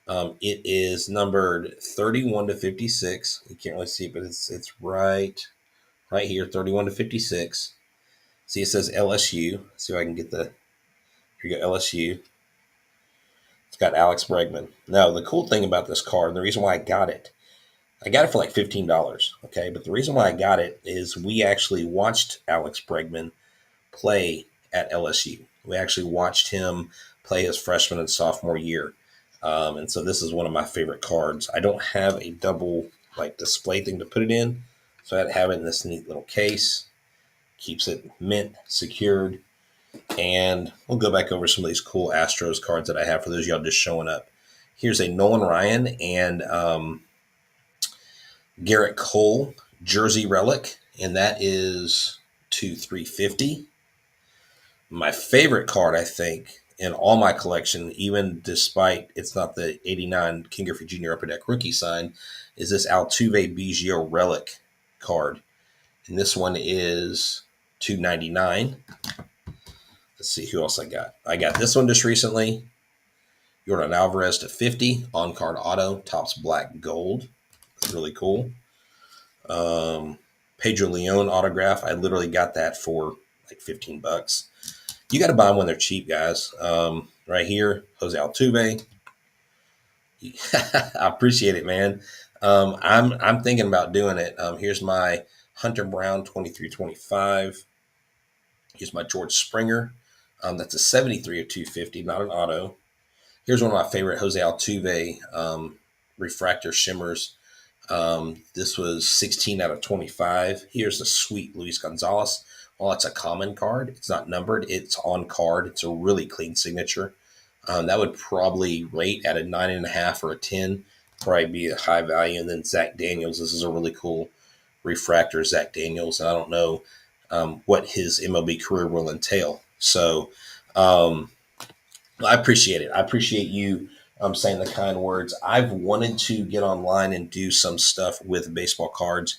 It is numbered 31 to 56. You can't really see it, but it's right here, 31 to 56. See, it says LSU. Let's see if I can get here you go, LSU. It's got Alex Bregman. Now, the cool thing about this card, and the reason why I got it for like $15, okay? But the reason why I got it is we actually watched Alex Bregman play at LSU. We actually watched him play his freshman and sophomore year. And so this is one of my favorite cards. I don't have a double like display thing to put it in, so I had to have it in this neat little case. Keeps it mint secured. And we'll go back over some of these cool Astros cards that I have for those of y'all just showing up. Here's a Nolan Ryan and Garrett Cole jersey relic, and that is to 350. My favorite card, I think, in all my collection, even despite it's not the 89 King Griffey Jr. Upper Deck rookie sign, is this Altuve Biggio relic card. And this one is $299. Let's see who else I got. I got this one just recently. Yordan Alvarez to 50. On-card auto. Topps black gold. That's really cool. Pedro Leon autograph. I literally got that for like $15. You got to buy them when they're cheap, guys. Right here, Jose Altuve. I appreciate it, man. I'm thinking about doing it. Here's my Hunter Brown, 23-25. Here's my George Springer. That's a 73 of 250, not an auto. Here's one of my favorite Jose Altuve refractor shimmers. This was 16 out of 25. Here's a sweet Luis Gonzalez. Well, it's a common card. It's not numbered. It's on card. It's a really clean signature. That would probably rate at a 9.5 or a 10. Probably be a high value. And then Zach Daniels. This is a really cool refractor, Zach Daniels. And I don't know what his MLB career will entail. So I appreciate it. I appreciate you saying the kind words. I've wanted to get online and do some stuff with baseball cards,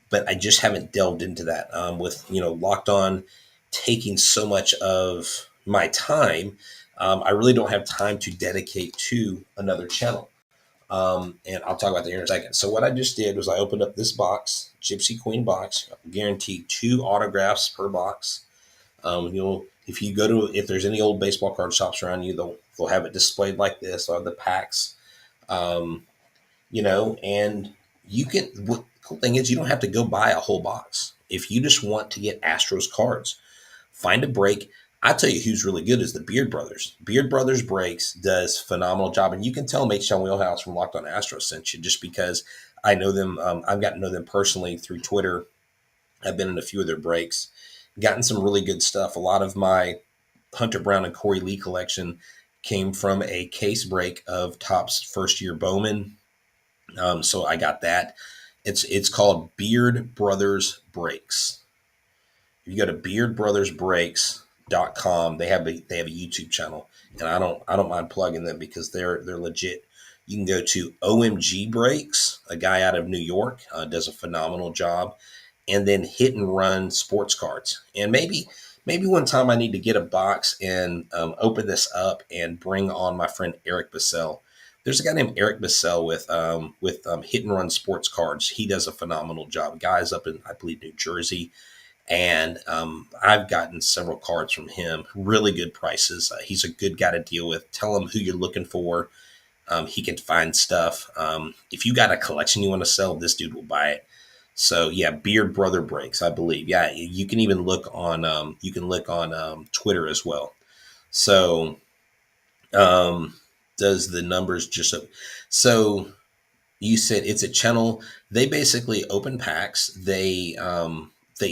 but I just haven't delved into that. With Locked On taking so much of my time, I really don't have time to dedicate to another channel. And I'll talk about that here in a second. So what I just did was I opened up this box, Gypsy Queen box, guaranteed 2 autographs per box. If there's any old baseball card shops around you, they'll have it displayed like this, or the packs, and you can. What the cool thing is, you don't have to go buy a whole box. If you just want to get Astros cards, find a break. I tell you who's really good is the Beard Brothers. Beard Brothers Breaks does phenomenal job, and you can tell them Htown Wheelhouse from Locked On Astros sent you, just because I know them. I've gotten to know them personally through Twitter. I've been in a few of their breaks, gotten some really good stuff. A lot of my Hunter Brown and Corey Lee collection came from a case break of Topps first year Bowman. So I got that. It's called Beard Brothers Breaks. If you go to beardbrothersbreaks.com, they have a YouTube channel, and I don't mind plugging them because they're legit. You can go to OMG Breaks, a guy out of New York, does a phenomenal job, and then Hit and Run Sports Cards. And maybe one time I need to get a box and open this up and bring on my friend Eric Bissell. There's a guy named Eric Bissell with Hit and Run Sports Cards. He does a phenomenal job. Guys up in, I believe, New Jersey. And I've gotten several cards from him, really good prices. He's a good guy to deal with. Tell him who you're looking for. He can find stuff. If you got a collection you want to sell, this dude will buy it. So yeah, Beard Brother Breaks, I believe. Yeah, you can even look on Twitter as well. So does the numbers just so you said it's a channel. They basically open packs. They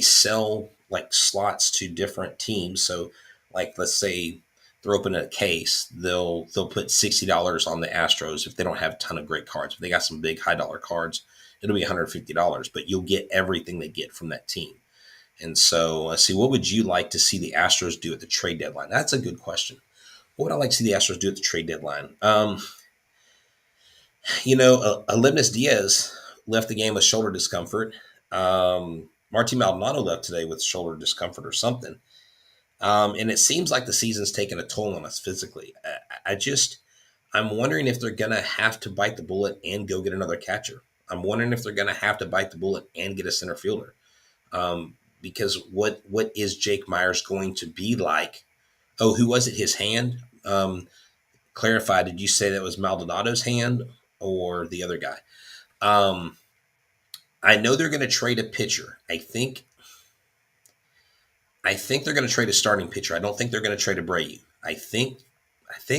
sell like slots to different teams. So like, let's say they're opening a case, they'll put $60 on the Astros if they don't have a ton of great cards. If they got some big high dollar cards, it'll be $150, but you'll get everything they get from that team. And so let's see, what would you like to see the Astros do at the trade deadline? That's a good question. What would I like to see the Astros do at the trade deadline? Aledmys Diaz left the game with shoulder discomfort. Martin Maldonado left today with shoulder discomfort or something. And it seems like the season's taken a toll on us physically. I'm wondering if they're going to have to bite the bullet and go get another catcher. I'm wondering if they're going to have to bite the bullet and get a center fielder. Because what is Jake Myers going to be like? Oh, who was it? His hand? Clarify, did you say that was Maldonado's hand or the other guy? I know they're going to trade a pitcher. I think they're going to trade a starting pitcher. I don't think they're going to trade Abreu. I think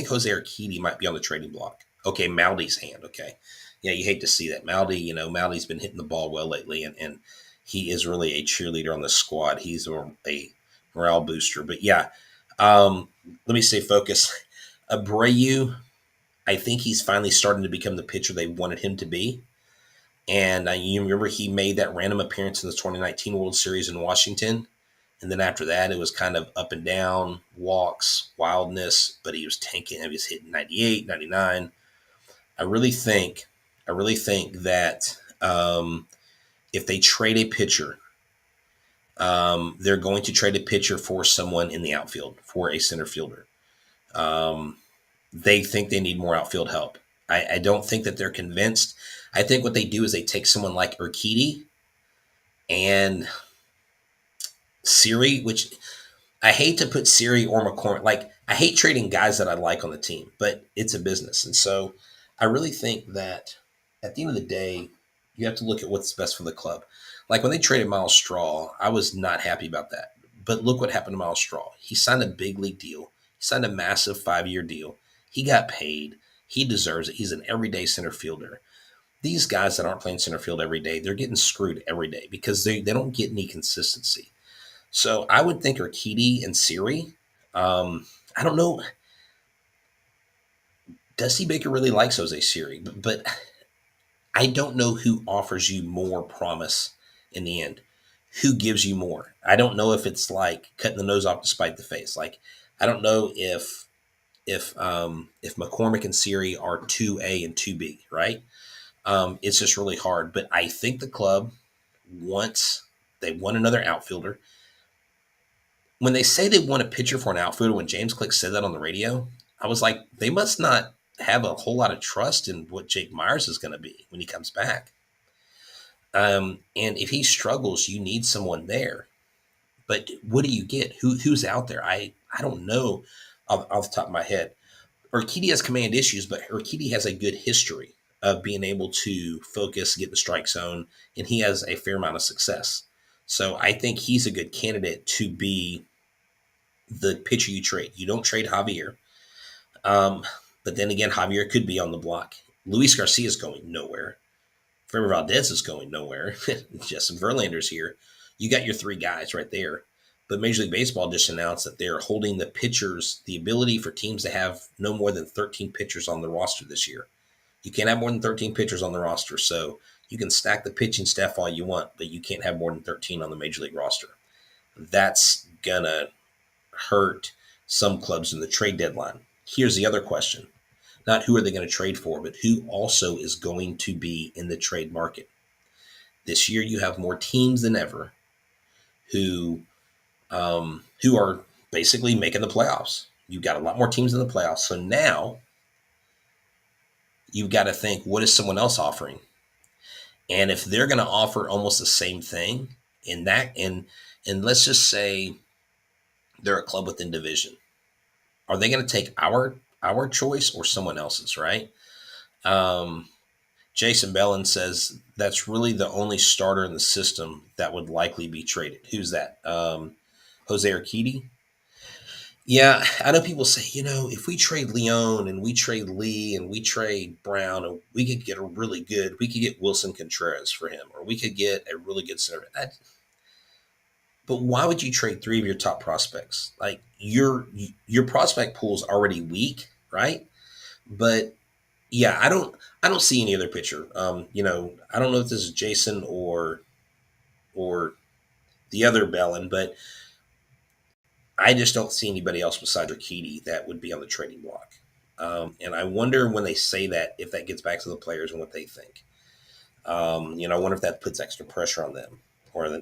Jose Urquidy might be on the trading block. Okay, Maldi's hand. Okay. Yeah, you hate to see that. Maldi's been hitting the ball well lately, and he is really a cheerleader on the squad. He's a morale booster. But yeah, let me stay focused. Abreu, I think he's finally starting to become the pitcher they wanted him to be. And you remember he made that random appearance in the 2019 World Series in Washington. And then after that, it was kind of up and down, walks, wildness, but he was tanking. He was hitting 98, 99. I really think that if they trade a pitcher, they're going to trade a pitcher for someone in the outfield, for a center fielder. They think they need more outfield help. I don't think that they're convinced. I think what they do is they take someone like Urquidy and Siri, which I hate to put Siri or McCormick. Like, I hate trading guys that I like on the team, but it's a business. And so I really think that at the end of the day, you have to look at what's best for the club. Like when they traded Miles Straw, I was not happy about that. But look what happened to Miles Straw. He signed a big league deal. He signed a massive 5-year deal. He got paid. He deserves it. He's an everyday center fielder. These guys that aren't playing center field every day, they're getting screwed every day because they don't get any consistency. So I would think Urquidy and Siri. I don't know. Dusty Baker really likes Jose Siri, but I don't know who offers you more promise in the end. Who gives you more? I don't know if it's like cutting the nose off to spite the face. Like I don't know if McCormick and Siri are 2A and 2B, right? It's just really hard. But I think the club wants they want another outfielder. When they say they want a pitcher for an outfielder, when James Click said that on the radio, I was like, they must not have a whole lot of trust in what Jake Myers is going to be when he comes back. And if he struggles, you need someone there. But what do you get? Who's out there? I don't know off the top of my head. Urquidy has command issues, but Urquidy has a good history of being able to focus, get the strike zone, and he has a fair amount of success. So I think he's a good candidate to be the pitcher you trade. You don't trade Javier. But then again, Javier could be on the block. Luis Garcia is going nowhere. Framber Valdez is going nowhere. Justin Verlander's here. You got your three guys right there. But Major League Baseball just announced that they're holding the pitchers, the ability for teams to have no more than 13 pitchers on the roster this year. You can't have more than 13 pitchers on the roster, so you can stack the pitching staff all you want, but you can't have more than 13 on the Major League roster. That's going to hurt some clubs in the trade deadline. Here's the other question. Not who are they going to trade for, but who also is going to be in the trade market. This year you have more teams than ever who are basically making the playoffs. You've got a lot more teams in the playoffs. So now you've got to think, what is someone else offering? And if they're going to offer almost the same thing in that, and let's just say they're a club within division, are they going to take our choice or someone else's, right? Jason Bellin says that's really the only starter in the system that would likely be traded. Who's that? Jose Urquidy? Yeah, I know people say, if we trade Leon and we trade Lee and we trade Brown, and we could get we could get Wilson Contreras for him, or we could get a really good center. But why would you trade three of your top prospects? Like your prospect pool is already weak, right? But yeah, I don't see any other pitcher. I don't know if this is Jason or the other Bellin, but I just don't see anybody else besides Urquidy that would be on the trading block. And I wonder when they say that, if that gets back to the players and what they think. I wonder if that puts extra pressure on them, or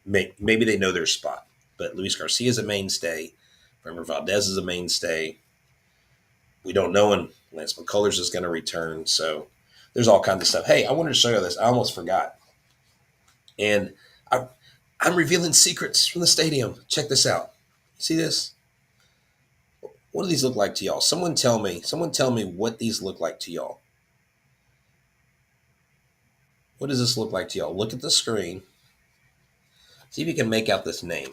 maybe they know their spot. But Luis Garcia is a mainstay. Framber Valdez is a mainstay. We don't know when Lance McCullers is going to return. So there's all kinds of stuff. Hey, I wanted to show you this. I almost forgot. And I'm revealing secrets from the stadium. Check this out. See this? What do these look like to y'all? Someone tell me what these look like to y'all. What does this look like to y'all? Look at the screen. See if you can make out this name.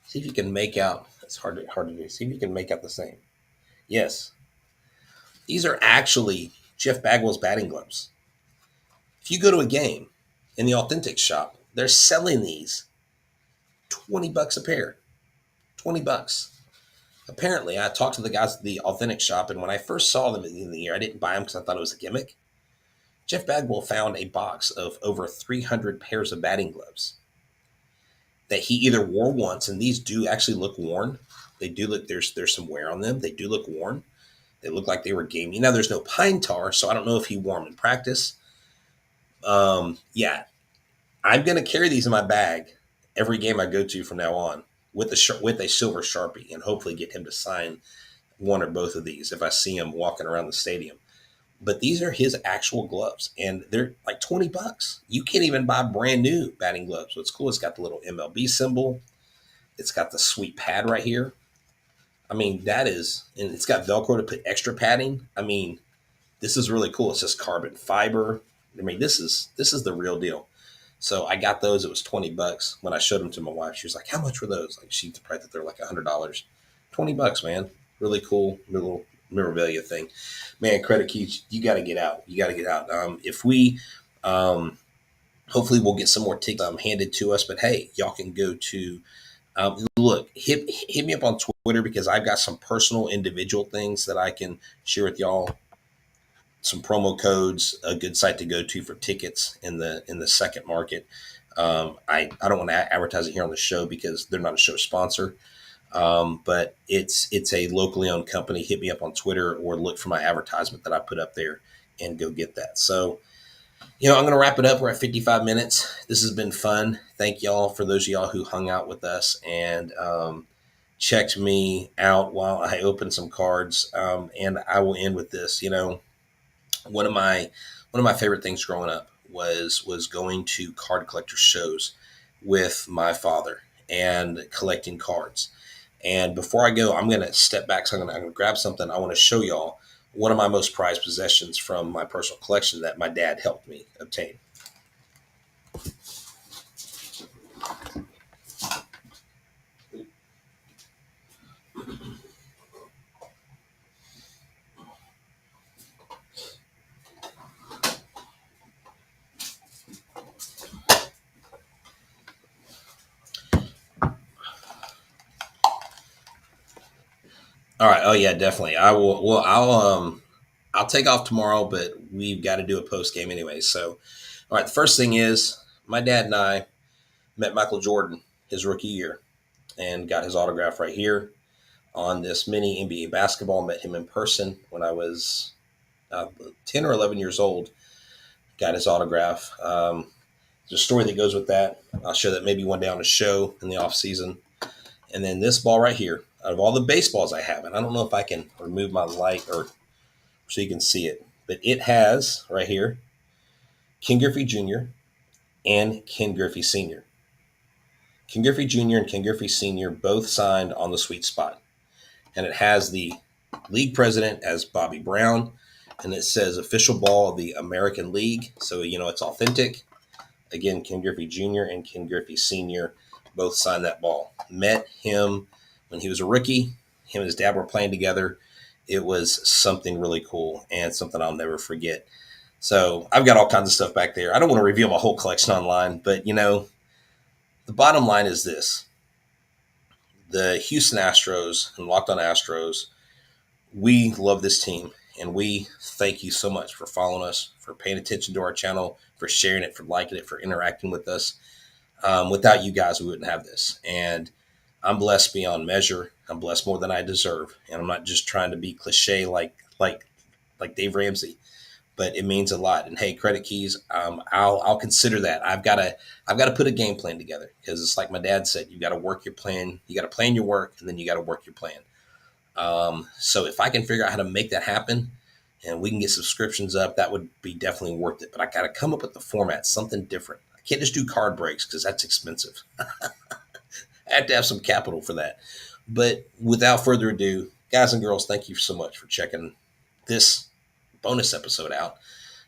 See if you can make out. It's hard to do. See if you can make out this name. Yes. These are actually Jeff Bagwell's batting gloves. If you go to a game in the Authentic shop, they're selling these $20 a pair. $20. Apparently, I talked to the guys at the Authentic shop, and when I first saw them in the year, I didn't buy them because I thought it was a gimmick. Jeff Bagwell found a box of over 300 pairs of batting gloves that he either wore once, and these do actually look worn. They do look, there's some wear on them. They do look worn. They look like they were gaming. Now, there's no pine tar, so I don't know if he wore them in practice. Yeah, I'm going to carry these in my bag every game I go to from now on with a silver Sharpie, and hopefully get him to sign one or both of these if I see him walking around the stadium. But these are his actual gloves, and they're like $20. You can't even buy brand new batting gloves. What's cool, it's got the little MLB symbol. It's got the sweet pad right here. I mean, and it's got Velcro to put extra padding. I mean, this is really cool. It's just carbon fiber, I mean, this is the real deal. So I got those. It was $20. When I showed them to my wife, she was like, "How much were those?" Like she probably thought they're like $100. $20, man. Really cool little memorabilia thing. Man, Credit Keys, you got to get out. You got to get out. If we, hopefully, we'll get some more tickets handed to us. But hey, y'all can go to. Look, hit me up on Twitter because I've got some personal individual things that I can share with y'all. Some promo codes, a good site to go to for tickets in the second market. I don't want to advertise it here on the show because they're not a show sponsor, but it's a locally owned company. Hit me up on Twitter or look for my advertisement that I put up there and go get that. So, I'm going to wrap it up. We're at 55 minutes. This has been fun. Thank y'all for those of y'all who hung out with us and checked me out while I opened some cards. And I will end with this. One of my favorite things growing up was going to card collector shows with my father and collecting cards. And before I go, I'm going to step back. So I'm going to grab something. I want to show y'all one of my most prized possessions from my personal collection that my dad helped me obtain. All right. Oh yeah, definitely. I will. Well, I'll take off tomorrow, but we've got to do a post game anyway. So, all right. The first thing is my dad and I met Michael Jordan his rookie year and got his autograph right here on this mini NBA basketball. Met him in person when I was 10 or 11 years old. Got his autograph. There's a story that goes with that. I'll show that maybe one day on a show in the off season. And then this ball right here, out of all the baseballs I have, and I don't know if I can remove my light or so you can see it, but it has right here Ken Griffey Jr. and Ken Griffey Sr. Ken Griffey Jr. and Ken Griffey Sr. both signed on the sweet spot. And it has the league president as Bobby Brown, and it says official ball of the American League. So, it's authentic. Again, Ken Griffey Jr. and Ken Griffey Sr. both signed that ball. Met him when he was a rookie. Him and his dad were playing together. It was something really cool and something I'll never forget. So I've got all kinds of stuff back there. I don't want to reveal my whole collection online, but, the bottom line is this. The Houston Astros and Locked On Astros, we love this team, and we thank you so much for following us, for paying attention to our channel, for sharing it, for liking it, for interacting with us. Without you guys, we wouldn't have this. And I'm blessed beyond measure. I'm blessed more than I deserve. And I'm not just trying to be cliche like Dave Ramsey, but it means a lot. And hey, Credit Keys, I'll consider that. I've got to put a game plan together because it's like my dad said, you got to work your plan. You got to plan your work, and then you got to work your plan. So if I can figure out how to make that happen and we can get subscriptions up, that would be definitely worth it. But I got to come up with the format, something different. I can't just do card breaks because that's expensive. I have to have some capital for that. But without further ado, guys and girls, thank you so much for checking this bonus episode out.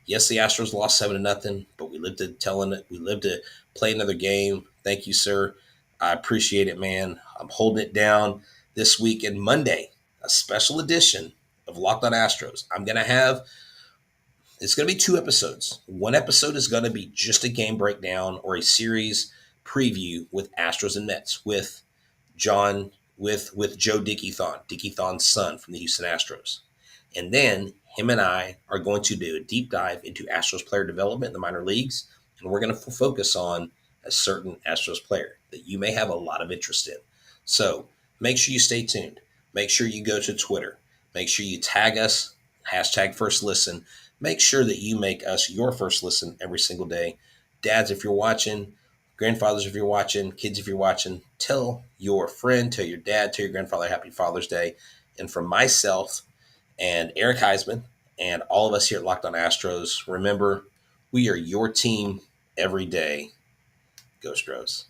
Yes, the Astros lost 7-0, but we lived to telling it. We lived to play another game. Thank you, sir. I appreciate it, man. I'm holding it down this week and Monday, a special edition of Locked On Astros. It's going to be 2 episodes. One episode is going to be just a game breakdown or a series preview with Astros and Mets with Joe Dickey Thon's son from the Houston Astros. And then him and I are going to do a deep dive into Astros player development in the minor leagues. And we're going to focus on a certain Astros player that you may have a lot of interest in. So make sure you stay tuned. Make sure you go to Twitter. Make sure you tag us, #FirstListen. Make sure that you make us your first listen every single day. Dads, if you're watching, grandfathers, if you're watching, kids, if you're watching, tell your friend, tell your dad, tell your grandfather Happy Father's Day. And from myself and Eric Heisman and all of us here at Locked On Astros, remember, we are your team every day. Go Astros.